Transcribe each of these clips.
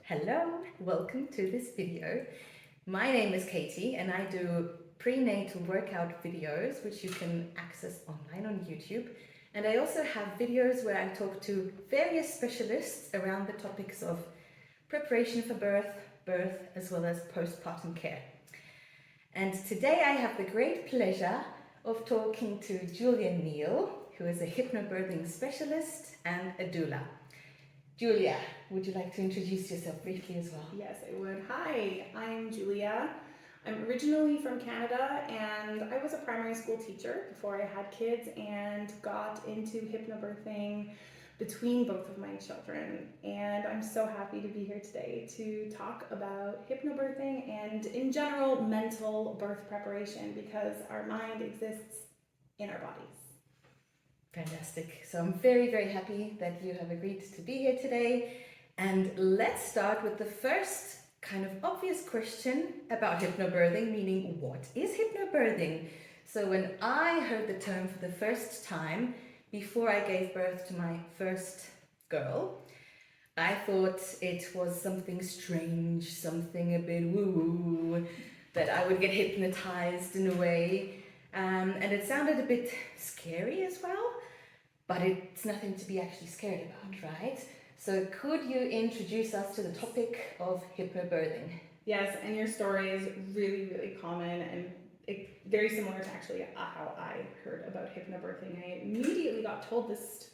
Hello, welcome to this video. My name is Katie and I do prenatal workout videos which you can access online on YouTube. And I also have videos where I talk to various specialists around the topics of preparation for birth, as well as postpartum care. And today I have the great pleasure of talking to Julia Neal, who is a hypnobirthing specialist and a doula. Julia, would you like to introduce yourself briefly as well? Yes, I would. Hi, I'm Julia. I'm originally from Canada and I was a primary school teacher before I had kids and got into hypnobirthing between both of my children. And I'm so happy to be here today to talk about hypnobirthing and in general mental birth preparation because our mind exists in our bodies. Fantastic. So I'm very, very happy that you have agreed to be here today. And let's start with the first kind of obvious question about hypnobirthing, meaning what is hypnobirthing? So when I heard the term for the first time, before I gave birth to my first girl, I thought it was something strange, something a bit woo-woo, that I would get hypnotized in a way. And it sounded a bit scary as well, but it's nothing to be actually scared about, right? So could you introduce us to the topic of hypnobirthing? Yes, and your story is really, really common and very similar to actually how I heard about hypnobirthing. I immediately got told this,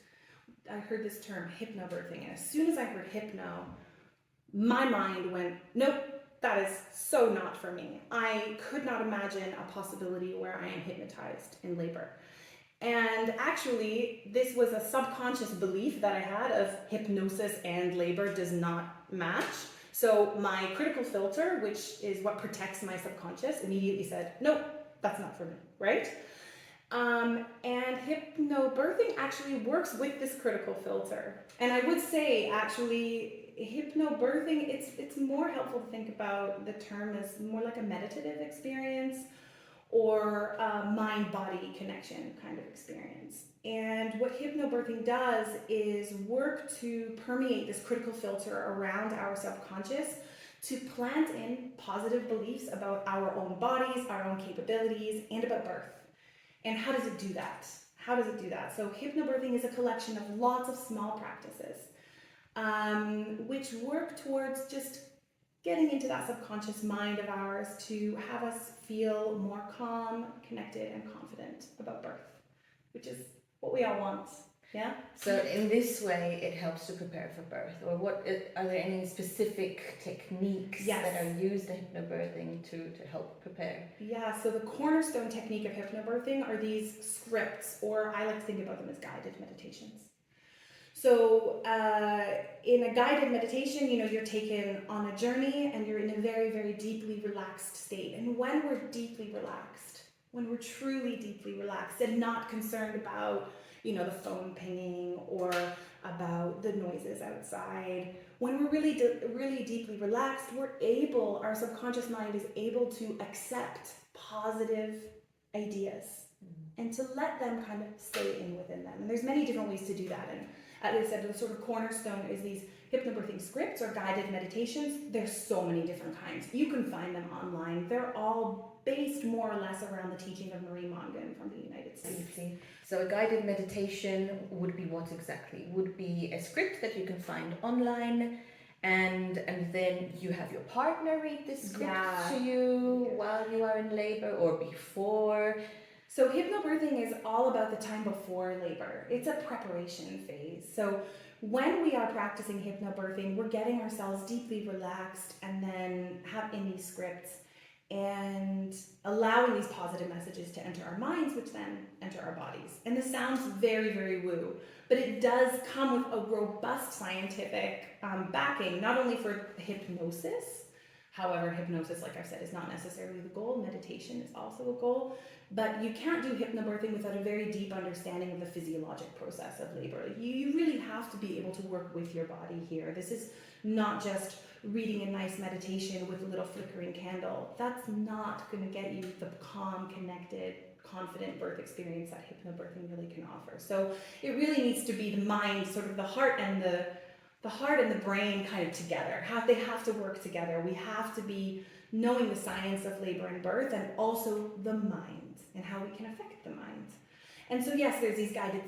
I heard this term hypnobirthing, and as soon as I heard hypno, my mind went, nope, that is so not for me. I could not imagine a possibility where I am hypnotized in labor. And actually, this was a subconscious belief that I had of hypnosis and labor does not match. So my critical filter, which is what protects my subconscious, immediately said, nope, that's not for me, right? And hypnobirthing actually works with this critical filter. And I would say, actually, hypnobirthing, it's more helpful to think about the term as more like a meditative experience or a mind-body connection kind of experience. And what hypnobirthing does is work to permeate this critical filter around our subconscious to plant in positive beliefs about our own bodies, our own capabilities, and about birth. And how does it do that? How does it do that? So hypnobirthing is a collection of lots of small practices which work towards just getting into that subconscious mind of ours to have us feel more calm, connected, and confident about birth, which is what we all want. Yeah. So in this way, it helps to prepare for birth. Or what are there any specific techniques that are used in hypnobirthing to help prepare? Yeah. So the cornerstone technique of hypnobirthing are these scripts, or I like to think about them as guided meditations. So in a guided meditation, you're taken on a journey and you're in a very, very deeply relaxed state. And when we're deeply relaxed, when we're truly deeply relaxed and not concerned about, the phone pinging or about the noises outside, when we're really deeply relaxed, our subconscious mind is able to accept positive ideas and to let them kind of stay in within them. And there's many different ways to do that. And as I said, the sort of cornerstone is these hypnobirthing scripts or guided meditations. There's so many different kinds. You can find them online. They're all based more or less around the teaching of Marie Mongan from the United States. So a guided meditation would be what exactly? Would be a script that you can find online, and then you have your partner read this script to you while you are in labor or before. So hypnobirthing is all about the time before labor. It's a preparation phase. So when we are practicing hypnobirthing, we're getting ourselves deeply relaxed and then having these scripts and allowing these positive messages to enter our minds, which then enter our bodies. And this sounds very, very woo, but it does come with a robust scientific backing, not only for hypnosis. However, hypnosis, like I've said, is not necessarily the goal. Meditation is also a goal. But you can't do hypnobirthing without a very deep understanding of the physiologic process of labor. You really have to be able to work with your body here. This is not just reading a nice meditation with a little flickering candle. That's not going to get you the calm, connected, confident birth experience that hypnobirthing really can offer. So it really needs to be the mind, sort of the heart and the the heart and the brain kind of together. They have to work together. We have to be knowing the science of labor and birth, and also the mind and how we can affect the mind. And so yes, there's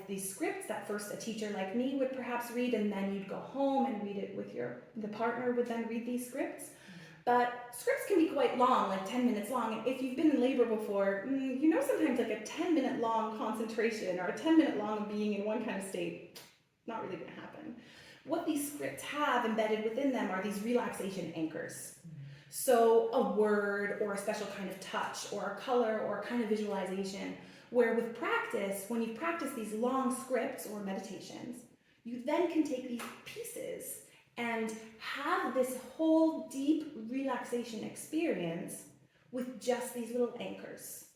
these scripts that first a teacher like me would perhaps read, and then you'd go home and read it with the partner would then read these scripts. But scripts can be quite long, like 10 minutes long. And if you've been in labor before, you know sometimes like a 10-minute long concentration or a 10-minute long of being in one kind of state, not really going to happen. What these scripts have embedded within them are these relaxation anchors. So a word or a special kind of touch or a color or a kind of visualization, where with practice, when you practice these long scripts or meditations, you then can take these pieces and have this whole deep relaxation experience with just these little anchors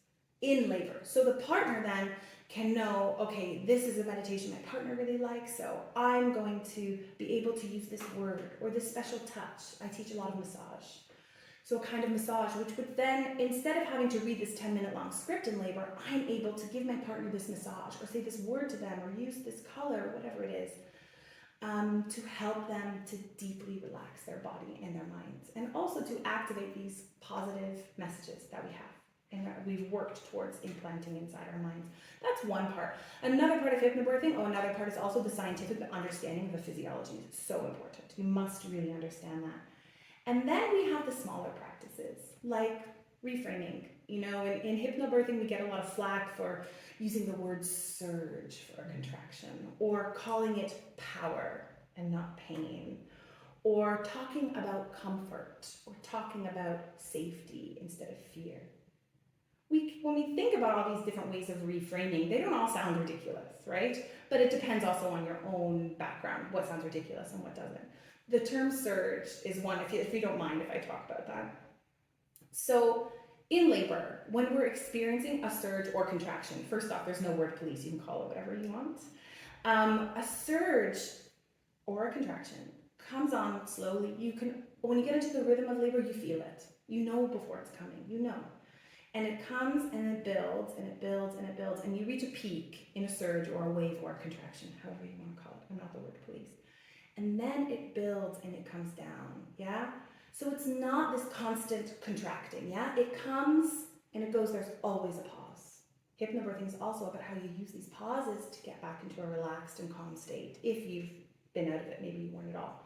in labor. So the partner then can know, okay, this is a meditation my partner really likes, so I'm going to be able to use this word or this special touch. I teach a lot of massage. So a kind of massage, which would then, instead of having to read this 10-minute long script in labor, I'm able to give my partner this massage or say this word to them or use this color or whatever it is, to help them to deeply relax their body and their minds, and also to activate these positive messages that we have and that we've worked towards implanting inside our minds. That's one part. Another part of hypnobirthing, another part is also the scientific understanding of the physiology. It's so important. You must really understand that. And then we have the smaller practices, like reframing. You know, in hypnobirthing, we get a lot of flack for using the word surge for a contraction, or calling it power and not pain, or talking about comfort, or talking about safety instead of fear. When we think about all these different ways of reframing, they don't all sound ridiculous, right? But it depends also on your own background, what sounds ridiculous and what doesn't. The term surge is one, if you don't mind if I talk about that. So in labor, when we're experiencing a surge or contraction, first off, there's no word police, you can call it whatever you want. A surge or a contraction comes on slowly. When you get into the rhythm of labor, you feel it. You know before it's coming, you know. And it comes and it builds and it builds and it builds, and you reach a peak in a surge or a wave or a contraction, however you want to call it. I'm not the word police. And then it builds and it comes down, yeah? So it's not this constant contracting, yeah? It comes and it goes, there's always a pause. Hypnobirthing is also about how you use these pauses to get back into a relaxed and calm state, if you've been out of it, maybe you weren't at all.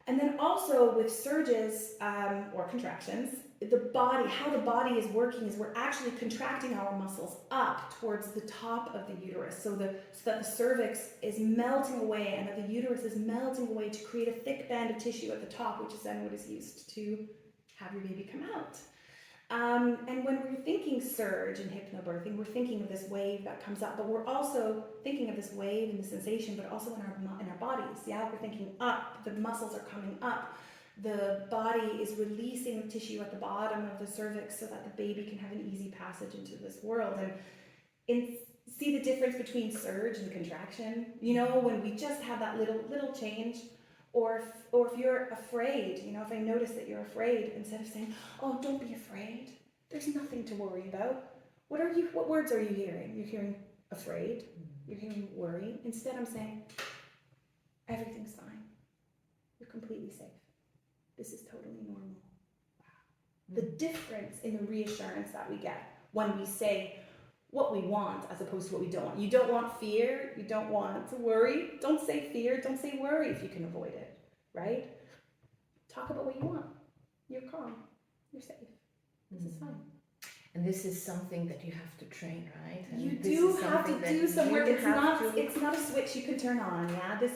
And then also with surges or contractions, how the body is working is we're actually contracting our muscles up towards the top of the uterus, so that the cervix is melting away and that the uterus is melting away to create a thick band of tissue at the top, which is then what is used to have your baby come out. And when we're thinking surge in hypnobirthing, we're thinking of this wave that comes up, but we're also thinking of this wave and the sensation, but also in our bodies. Yeah, we're thinking up, the muscles are coming up. The body is releasing the tissue at the bottom of the cervix so that the baby can have an easy passage into this world. And see the difference between surge and contraction? You know, when we just have that little change, or if you're afraid, you know, if I notice that you're afraid, instead of saying, oh, don't be afraid, there's nothing to worry about. What words are you hearing? You're hearing afraid, you're hearing worry. Instead I'm saying, everything's fine. You're completely safe. This is totally normal. Wow. The difference in the reassurance that we get when we say what we want as opposed to what we don't want. You don't want fear, you don't want to worry. Don't say fear, don't say worry if you can avoid it, right? Talk about what you want. You're calm, you're safe. This is fine. And this is something that you have to train, right? And you do have to do some work. It's not a switch you can turn on, yeah? This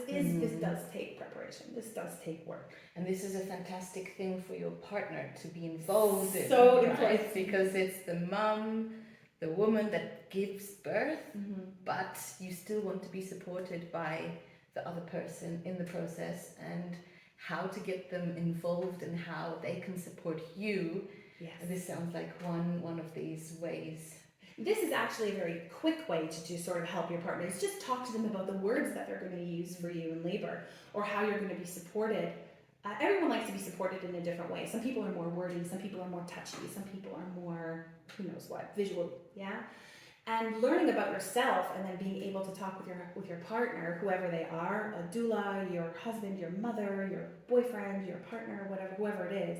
does take preparation. This does take work. And this is a fantastic thing for your partner to be involved in. So right? important. Because it's the mum, the woman that gives birth, but you still want to be supported by the other person in the process, and how to get them involved and how they can support you. Yes. And this sounds like one of these ways. This is actually a very quick way to sort of help your partners. Just talk to them about the words that they're going to use for you in labor, or how you're going to be supported. Everyone likes to be supported in a different way. Some people are more wordy, some people are more touchy, some people are more, who knows what, visual, yeah? and learning about yourself, and then being able to talk with your partner, whoever they are, a doula, your husband, your mother, your boyfriend, your partner, whatever, whoever it is.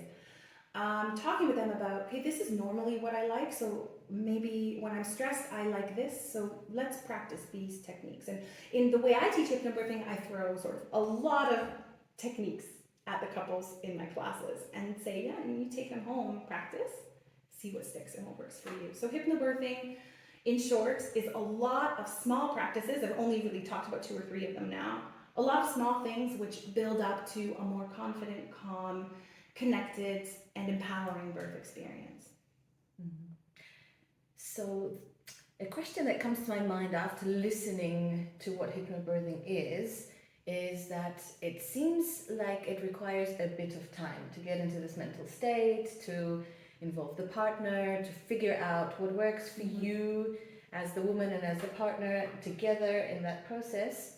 Talking with them about, okay, this is normally what I like, so maybe when I'm stressed, I like this, so let's practice these techniques. And in the way I teach hypnobirthing, I throw sort of a lot of techniques at the couples in my classes and say, yeah, and you take them home, practice, see what sticks and what works for you. So hypnobirthing, in short, is a lot of small practices. I've only really talked about 2 or 3 of them now. A lot of small things which build up to a more confident, calm, connected, and empowering birth experience. Mhm. So, a question that comes to my mind after listening to what hypnobirthing is that it seems like it requires a bit of time to get into this mental state, to involve the partner, to figure out what works for you as the woman and as the partner together in that process.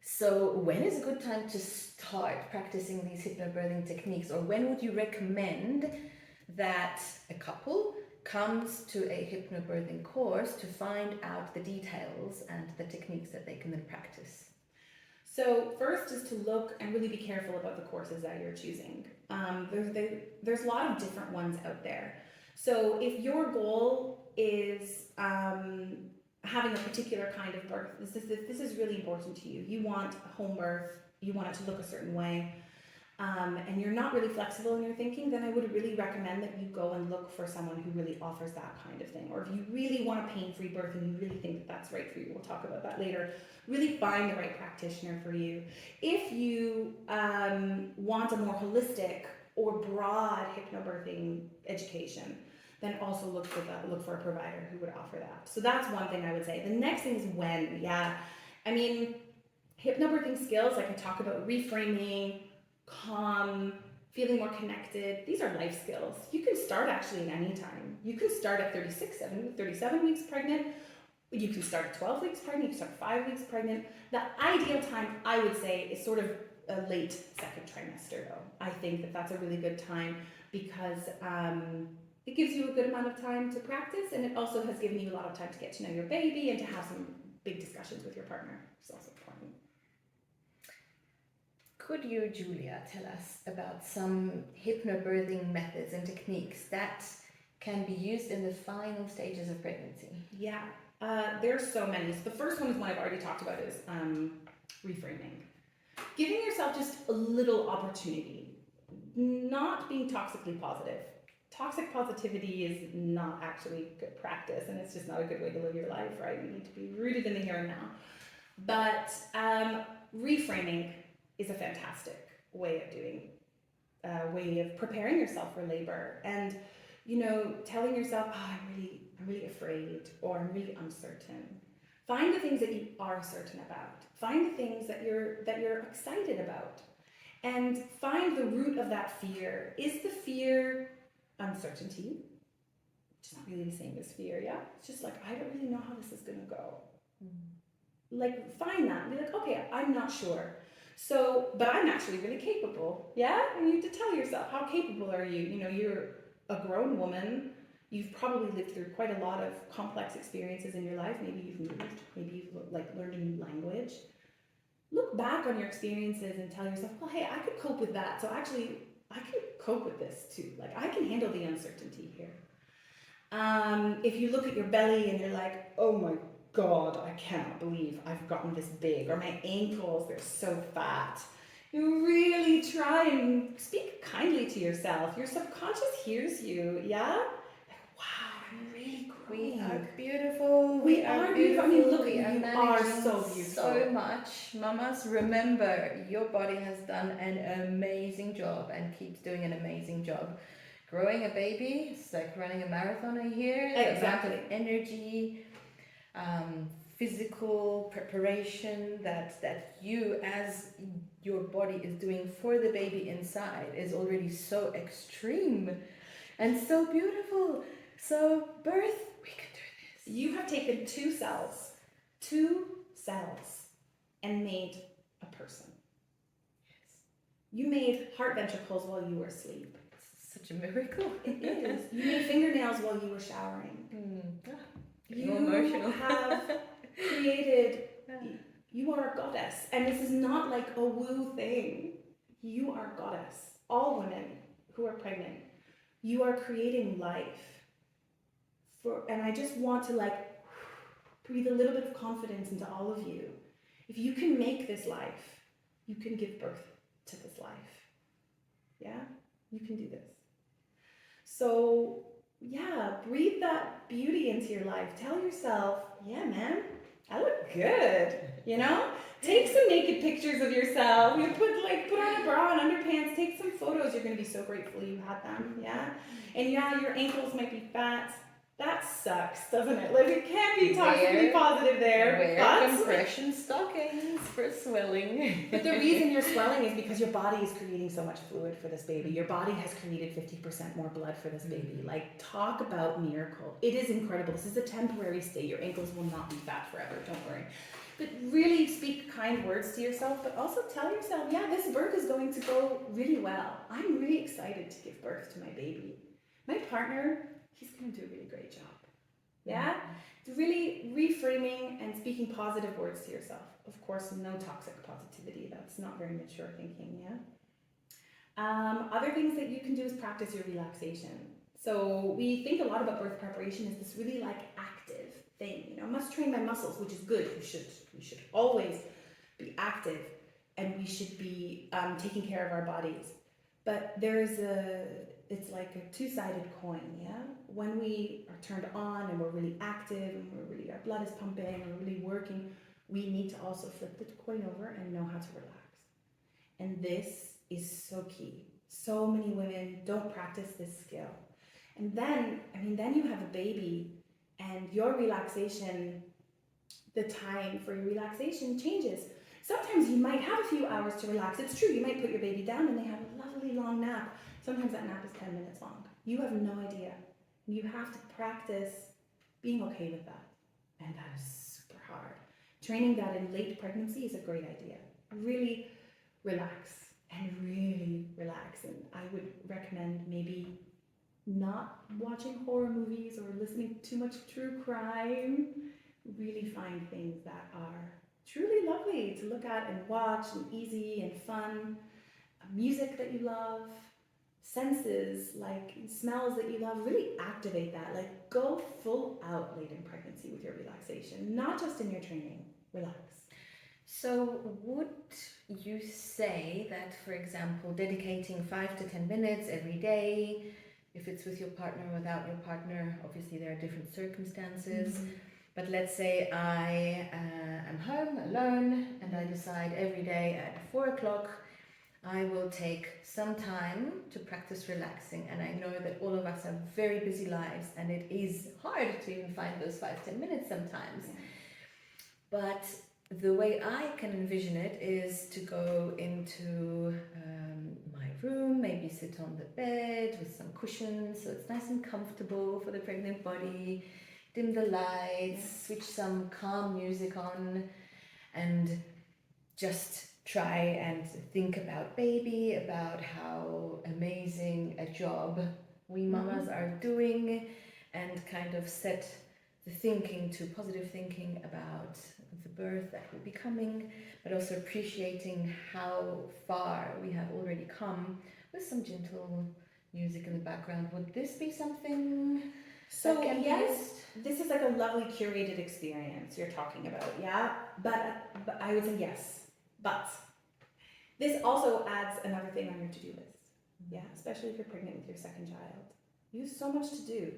So when is a good time to start practicing these hypnobirthing techniques, or when would you recommend that a couple comes to a hypnobirthing course to find out the details and the techniques that they can then practice? So first is to look and really be careful about the courses that you're choosing. There's a lot of different ones out there. So if your goal is having a particular kind of birth, this is really important to you. You want a home birth, you want it to look a certain way, and you're not really flexible in your thinking, then I would really recommend that you go and look for someone who really offers that kind of thing. Or if you really want a pain-free birth and you really think that that's right for you, we'll talk about that later, really find the right practitioner for you. If you want a more holistic or broad hypnobirthing education, then also look for a provider who would offer that. So that's one thing I would say. The next thing is when. Yeah, I mean, hypnobirthing skills, like I talk about reframing, calm, feeling more connected. These are life skills. You can start actually at any time. You can start at 37 weeks pregnant. You can start at 12 weeks pregnant. You can start at 5 weeks pregnant. The ideal time, I would say, is sort of a late second trimester, though. I think that that's a really good time because it gives you a good amount of time to practice, and it also has given you a lot of time to get to know your baby and to have some big discussions with your partner, which is also important. Could you, Julia, tell us about some hypnobirthing methods and techniques that can be used in the final stages of pregnancy? Yeah, there's so many. So the first one is one I've already talked about, is reframing. Giving yourself just a little opportunity, not being toxically positive. Toxic positivity is not actually good practice, and it's just not a good way to live your life, right? You need to be rooted in the here and now. But reframing is a fantastic way of preparing yourself for labor, and telling yourself, oh, I'm really afraid, or I'm really uncertain. Find the things that you are certain about. Find the things that you're excited about, and find the root of that fear. Is the fear uncertainty? Which is not really the same as fear, yeah? It's just like, I don't really know how this is gonna go. Like, find that and be like, okay, I'm not sure. So, but I'm actually really capable, yeah? And you have to tell yourself, how capable are you? You're a grown woman. You've probably lived through quite a lot of complex experiences in your life. Maybe you've moved, maybe you've learned a new language. Look back on your experiences and tell yourself, well, hey, I could cope with that. So actually, I can cope with this too. Like, I can handle the uncertainty here. If you look at your belly and you're like, oh my God, I cannot believe I've gotten this big, or my ankles, they're so fat. You really try and speak kindly to yourself. Your subconscious hears you, yeah? Like, wow, I'm really growing. We are beautiful. We are beautiful. I mean, look, we you are are so beautiful. So much. Mamas, remember, your body has done an amazing job and keeps doing an amazing job. Growing a baby, it's like running a marathon a year. Exactly. The amount of energy, physical preparation that you, as your body, is doing for the baby inside is already so extreme and so beautiful. So birth, we can do this. You have taken two cells, and made a person. Yes. You made heart ventricles while you were asleep. It's such a miracle. It is. You made fingernails while you were showering. Getting emotional. have created, you are a goddess. And this is not like a woo thing. You are a goddess. All women who are pregnant, you are creating life. And I just want to like breathe a little bit of confidence into all of you. If you can make this life, you can give birth to this life. Yeah, you can do this. So yeah, breathe that beauty into your life. Tell yourself, yeah, man, I look good. You know, take some naked pictures of yourself. You put on a bra and underpants. Take some photos. You're gonna be so grateful you had them. Yeah, and yeah, your ankles might be fat. That sucks, doesn't it? Like, it can't be toxically positive there. Wear compression stockings for swelling. But the reason you're swelling is because your body is creating so much fluid for this baby. Your body has created 50% more blood for this baby. Like, talk about miracle. It is incredible. This is a temporary state. Your ankles will not be fat forever, don't worry. But really speak kind words to yourself, but also tell yourself, yeah, this birth is going to go really well. I'm really excited to give birth to my baby. My partner, he's going to do a really great job. Yeah? It's really reframing and speaking positive words to yourself. Of course, no toxic positivity. That's not very mature thinking, yeah? Other things that you can do is practice your relaxation. So we think a lot about birth preparation as this really like active thing. You know, I must train my muscles, which is good. We should always be active, and we should be taking care of our bodies. But it's like a two-sided coin, yeah? When we are turned on and we're really active and our blood is pumping and we're really working, we need to also flip the coin over and know how to relax. And this is so key. So many women don't practice this skill. And then you have a baby and your relaxation, the time for your relaxation changes. Sometimes you might have a few hours to relax. It's true, you might put your baby down and they have a lovely long nap. Sometimes that nap is 10 minutes long. You have no idea. You have to practice being okay with that. And that is super hard. Training that in late pregnancy is a great idea. Really relax and really relax. And I would recommend maybe not watching horror movies or listening too much true crime. Really find things that are truly lovely to look at and watch and easy and fun. Music that you love. Senses, like smells that you love, really activate that. Like, go full out late in pregnancy with your relaxation, not just in your training. Relax. So would you say that, for example, dedicating 5 to 10 minutes every day, if it's with your partner or without your partner, obviously there are different circumstances, but let's say I am home alone and I decide every day at 4 o'clock I will take some time to practice relaxing, and I know that all of us have very busy lives and it is hard to even find those 5-10 minutes sometimes. But the way I can envision it is to go into my room, maybe sit on the bed with some cushions so it's nice and comfortable for the pregnant body, dim the lights, switch some calm music on, and just try and think about baby, about how amazing a job we mamas are doing, and kind of set the thinking to positive thinking about the birth that will be coming, but also appreciating how far we have already come with some gentle music in the background. Would this be something? So yes, this is like a lovely curated experience you're talking about, yeah? But I would say yes. But this also adds another thing on your to-do list, yeah? Especially if you're pregnant with your second child. You have so much to do.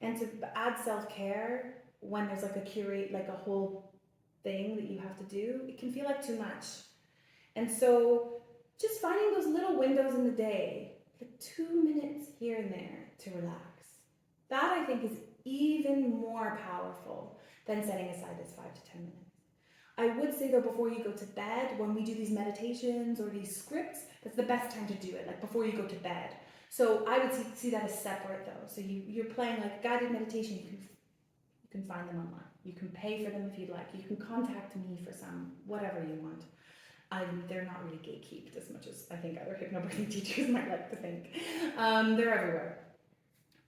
And to add self-care when there's like a whole thing that you have to do, it can feel like too much. And so just finding those little windows in the day, like 2 minutes here and there to relax. That I think is even more powerful than setting aside this 5 to 10 minutes. I would say though, before you go to bed, when we do these meditations or these scripts, that's the best time to do it, like before you go to bed. So I would see that as separate though. So you're playing like guided meditation, you can find them online. You can pay for them if you'd like. You can contact me for some, whatever you want. They're not really gatekeeped as much as I think other hypnobirthing teachers might like to think. They're everywhere.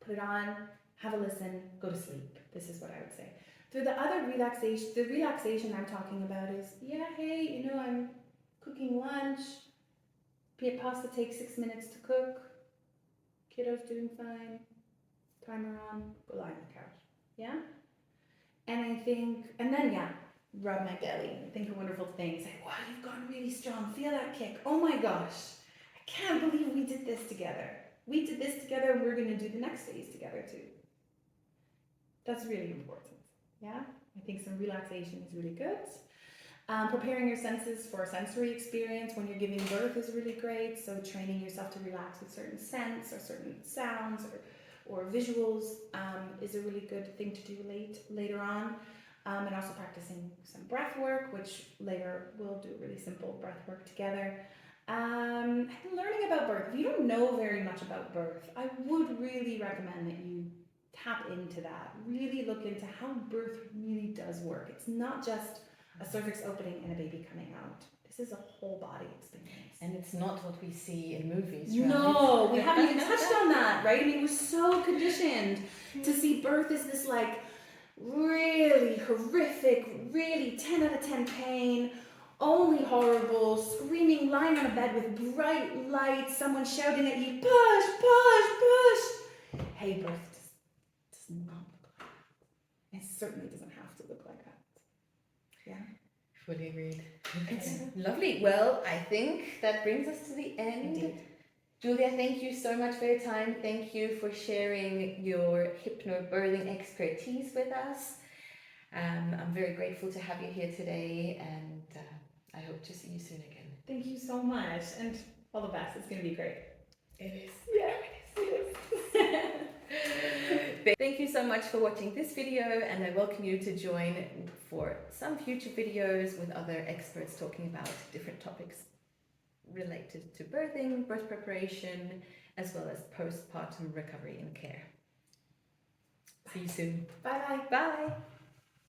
Put it on, have a listen, go to sleep. This is what I would say. The other relaxation I'm talking about is, yeah, hey, I'm cooking lunch. Pasta takes 6 minutes to cook. Kiddo's doing fine. Timer on. Go lie on the couch. Yeah? And I think, and then, yeah, rub my belly. Think of wonderful things. Like, wow, you've gotten really strong. Feel that kick. Oh my gosh. I can't believe we did this together. We did this together, and we're going to do the next phase together too. That's really important. Yeah? I think some relaxation is really good. Preparing your senses for a sensory experience when you're giving birth is really great. So training yourself to relax with certain scents or certain sounds or visuals is a really good thing to do later on. And also practicing some breath work, which later we'll do really simple breath work together. And learning about birth. If you don't know very much about birth, I would really recommend that you tap into that. Really look into how birth really does work. It's not just a cervix opening and a baby coming out. This is a whole body experience. And it's not what we see in movies, right? No, we haven't even touched on that, right? I mean, we're so conditioned to see birth as this like really horrific, really 10 out of 10 pain, only horrible, screaming, lying on a bed with bright lights, someone shouting at you, push, push, push. Hey, birth does not look like that. It certainly doesn't have to look like that. Yeah. Fully agreed. Lovely. Well, I think that brings us to the end. Indeed. Julia, thank you so much for your time. Thank you for sharing your hypnobirthing expertise with us. I'm very grateful to have you here today, and I hope to see you soon again. Thank you so much, and all the best. It's going to be great. It is. Yeah, it is. Thank you so much for watching this video, and I welcome you to join for some future videos with other experts talking about different topics related to birthing, birth preparation, as well as postpartum recovery and care. See you soon. Bye-bye. Bye.